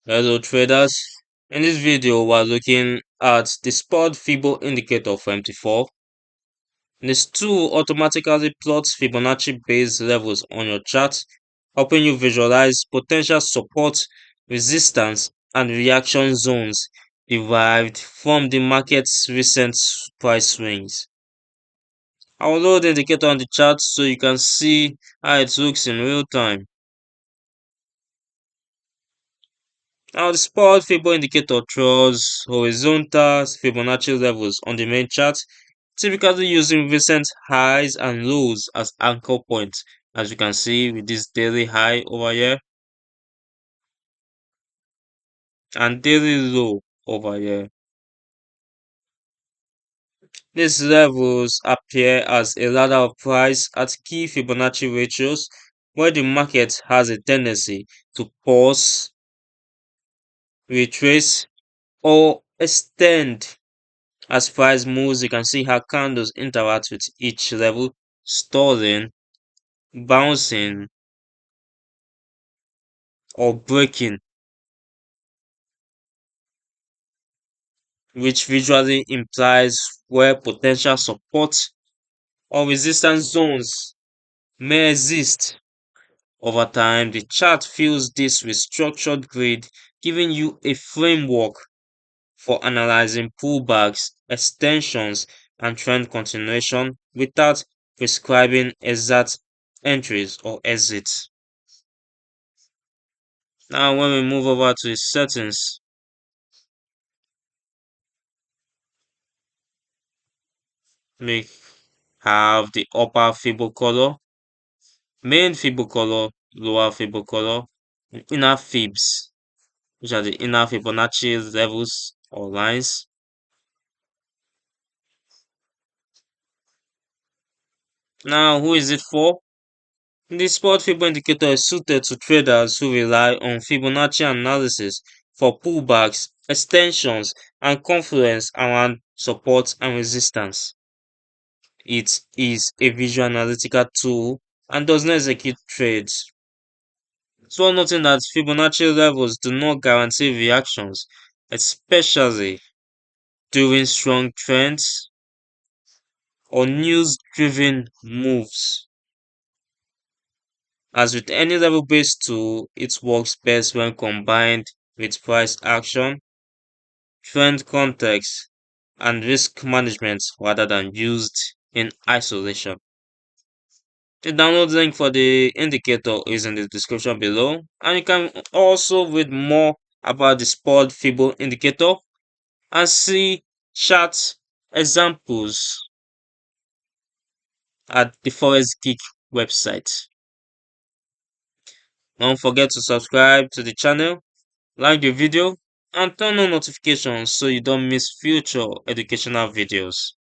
Hello traders, in this video we're looking at the Spud Fibo Indicator for MT4. This tool automatically plots Fibonacci-based levels on your chart, helping you visualize potential support, resistance, and reaction zones derived from the market's recent price swings. I will load the indicator on the chart so you can see how it looks in real time. Now the Spud Fibo Indicator draws horizontal Fibonacci levels on the main chart, typically using recent highs and lows as anchor points, as you can see with this daily high over here and daily low over here. These levels appear as a ladder of price at key Fibonacci ratios where the market has a tendency to pause, retrace, or extend. As price moves, you can see how candles interact with each level, stalling, bouncing, or breaking, which visually implies where potential support or resistance zones may exist. Over time, the chart fills this with structured grid, giving you a framework for analyzing pullbacks, extensions, and trend continuation without prescribing exact entries or exits. Now, when we move over to the settings, we have the upper Fibo color, main Fibo color, lower Fibo color, and inner Fibs, which are the inner Fibonacci levels or lines. Now, who is it for? The Spot Fibo Indicator is suited to traders who rely on Fibonacci analysis for pullbacks, extensions, and confluence around support and resistance. It is a visual analytical tool and does not execute trades. It's worth noting that Fibonacci levels do not guarantee reactions, especially during strong trends or news-driven moves. As with any level-based tool, it works best when combined with price action, trend context, and risk management rather than used in isolation. The download link for the indicator is in the description below, and you can also read more about the Spud Fibo Indicator and see chart examples at the Forex Geek website. Don't forget to subscribe to the channel, like the video, and turn on notifications so you don't miss future educational videos.